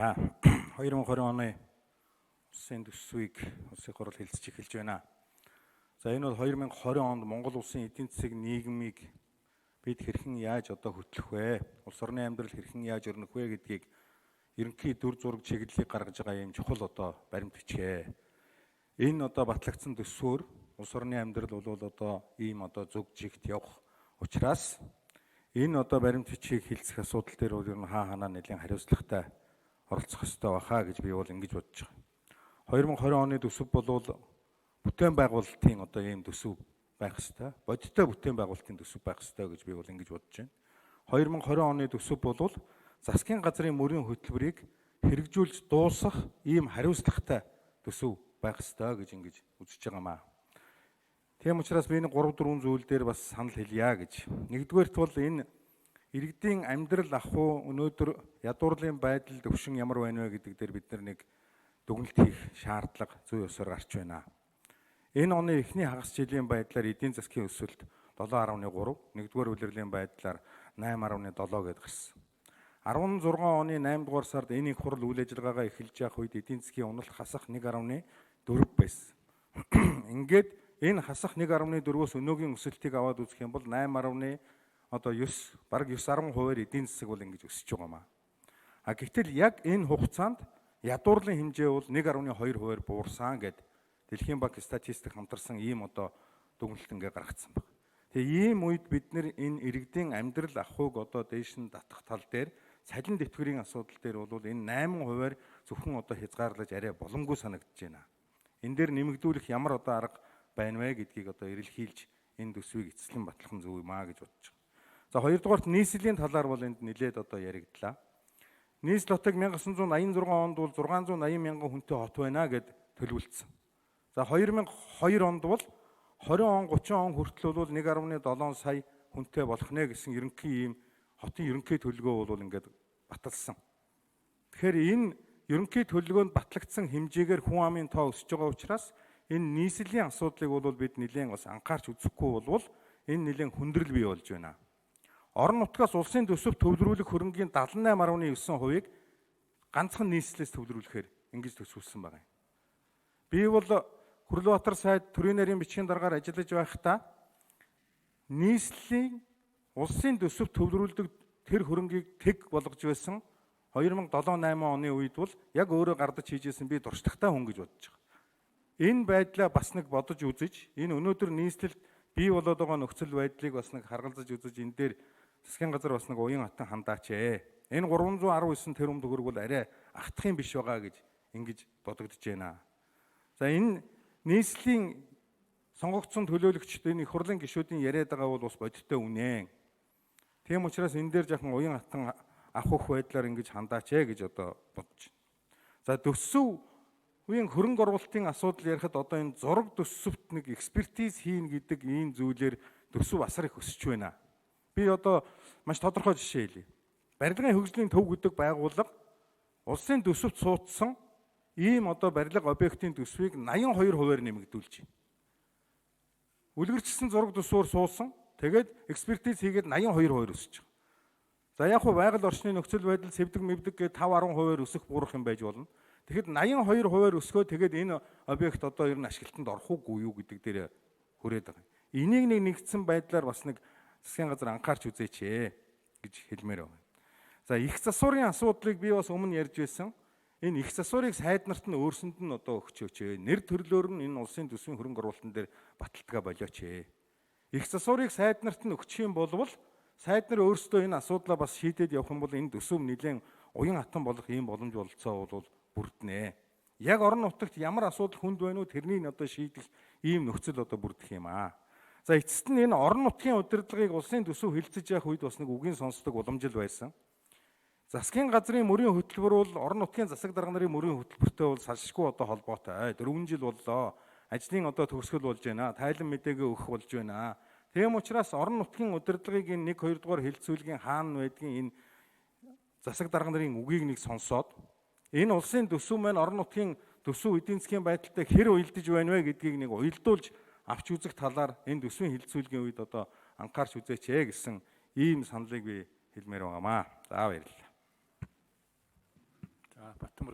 2020 оны улсын төсвийг улсын хурал хэлэлцэж эхэлж байна. За энэ бол 2020 онд Монгол улсын эдийн засаг нийгмийг бид хэрхэн яаж хөтлөх вэ? Улс орны амьдрал хэрхэн яаж өрнөх вэ гэдгийг ерөнхий дүр зураг чиглэлийг гаргаж байгаа юм чухал баримт бичгээ. Энэ батлагдсан төсвөөр улс орны амьдрал бол ийм зүг жигт явах учраас энэ баримт бичгийг хэлцэх асуудал дээр бол ер нь хаанаа нэлээд хариуцлагатай оролцох ёстой баха гэж би бол ингэж бодож байгаа. 2020 оны төсөв бол бүтээн байгуулалтын ийм төсөв байх ёстой. Бодиттой бүтээн байгуулалтын төсөв байх ёстой гэж би бол ингэж бодож байна. 2020 оны төсөв бол засгийн газрын мөрийн хөтөлбөрийг хэрэгжүүлж дуусгах ийм хариуцлагатай төсөв байх ёстой гэж ингэж үзэж байгаамаа. Тийм учраас би энэ 3-4 зүйл дээр бас санал хэлье гэж. Нэгдүгээрт бол энэ иргэдийн амьдрал өнөөдөр ядуурлын байдал төвшин ямар байна вэ гэдэг дээр бид нэг дүгнэлт хийх шаардлага зүй ёсоор гарч байна. Энэ оны эхний хагас жилийн байдлаар эдийн засгийн өсөлт 7.3, нэгдүгээр улирлын байдлаар 8.7 гэдээ гарсан. 16 оны 8 дугаар сард энэ их хурал үйл ажиллагаагаа эхэлж явах үед эдийн засгийн уналт хасах 1.4 байсан. Ингээд энэ хасах 1.4-өөс өнөөгийн өсөлтийг аваад үзэх юм бол 8.9 бараг 9-10% эдийн засаг бол ингэж өсөж байгаамаа. Гэтэл яг энэ хугацаанд ядуурлын хэмжээ бол 1.2% буурсан гэд Дэлхийн банк статистик хамтарсан ийм дүгнэлт ингээ гаргацсан байна. Тэгээ ийм үед бид нэр энэ иргэдийн амьдрал дээш нь татах тал дээр цалин дэвтгэрийн асуудал дээр бол энэ 8%-аар зөвхөн хязгаарлаж арай боломгүй санагдаж байна. Энэ дээр нэмэгдүүлэх ямар арга байна вэ гэдгийг эрэлхийлж энэ төсвийг эцэслэн батлах нь зөв юм аа гэж бодож байна. За хоёрдугаарт нийслэлийн талаар бол энд нэлээд яригдлаа. Нийслэл хотыг 1986 онд бол 680 мянган хүнтэй хот байна гэд төлөвлөсөн. За 2002 онд бол 20 он 30 он хүртэл бол 1.7 сая хүнтэй болох нэ гэсэн хотын ерөнхий төлөвлөгөө бол ингээд баталсан. Тэгэхээр энэ ерөнхий төлөвлөгөөнд батлагдсан хэмжээгээр хүн амын тоо өсөж байгаа учраас энэ нийслэлийн асуудлыг бол бид нэлээд бас анхаарч үзэхгүй бол энэ нэлээд хүндрэл бий болж байна. Орон нутгаас улсын төсөв төвлөрүүлэх хөрөнгийн 78.9%-ийг ганцхан нийслэлээс төвлөрүүлэхээр ингэж төсвөлсөн байна. Би бол Хүрлбаатар сайд төрийн нарийн бичгийн дараагаар ажиллаж байхдаа нийслэлийн улсын төсөв төвлөрүүлдэг тэр хөрөнгийг тэг болгож байсан 2007-8 оны үед бол яг өөрөө гардаж хийжсэн би дуршлагтай хүн гэж бодож байгаа. Энэ байдлаа бас нэг бодож үзэж, энэ өнөөдөр нийслэлд бий болоод байгаа нөхцөл байдлыг бас нэг харгалзаж үзэж энэ дээр засгийн газар бас нэг уян хатан хандаач. Энэ 319 тэрбум төгрөг бол арай ахтах юм биш байгаа гэж ингэж бодогдож байна. За энэ нийслэлийн сонгогдсон төлөөлөгчд энэ их хурлын гишүүдийн яриад байгаа бол бас бодиттой үнэ. Тийм учраас энэ дээр жоохон уян хатан авах байдлаар ингэж хандаач гэж бодож байна. За төсвийн хөрөнгө оруулалтын асуудал ярихад энэ зураг төсөвт нэг экспертиз хийн гэдэг ийм зүйлээр төсөв асар их өсөж байна. Би маш тодорхой жишээ хэлье. Барилгын хөгжлийн төв гэдэг байгууллага улсын төсөвт суудсан ийм барилга объектын төсвийг 82%-аар нэмэгдүүлж байна. Үлгэрчсэн зураг төсвөөр суусан. Тэгээд экспертиз хийгээд 82% өсөж байгаа. За яг байгаль орчны нөхцөл байдал сэвдэг мэвдэг гээд 5-10%-аар өсөх буурах юм байж болно. Тэгэхэд 82%-аар өсгөө тэгээд энэ объект ер нь ашиглалтанд орох уугүй юу гэдэг дээр хүрээд байгаа. Энийг нэгдсэн байдлаар бас нэг засгийн газар анхаарч үзээч гэж хэлмээр байна. За их засварын асуудлыг би бас өмнө ярьж байсан. Энэ их засварыг сайд нарт нь өөрсөнд нь өгчөөч. Нэр төрлөөр нь энэ улсын төсвийн хөрөнгө оруулалтын дээр баталтгаа болооч. Их засварыг сайд нарт нь өгчих юм бол сайд нар өөрсдөө энэ асуудлаа бас шийдээд явах юм бол энэ төсөв нэлээд уян хатан болох ийм боломж олцоо бол бүрднэ. Яг орон нутагт ямар асуудал хүнд байна уу тэрнийг шийдэх ийм нөхцөл бүрдэх юм аа. За эцэст нь энэ орон нутгийн удирдлагыг улсын төсөв хэлэлцэж явах үед бас нэг үгийн сонсдог уламжил байсан. Засгийн газрын мөрийн хөтөлбөр бол орон нутгийн засаг дарга нарын мөрийн хөтөлбөртэй бол салшгүй холбоотой. 4 жил боллоо. Ажлын төгсгөл болж байна. Тайлан мэдээгээ өгөх болж байна. Тийм учраас орон нутгийн удирдлагыг 1-2 дугаар хэлэлцүүлгийн хаана байдгийн энэ засаг дарга нарын үгийг нэг сонсоод энэ улсын төсөв маань орон нутгийн төсөв эдийн засгийн байдалтай хэр уялдаж байна вэ гэдгийг нэг уялдуулж авч үзэх талаар энэ төсвийн хэлэлцүүлгийн үед анхаарч үзээч гэсэн ийм саналыг би хэлмээр байгаамаа. За баярлалаа. Батбаяр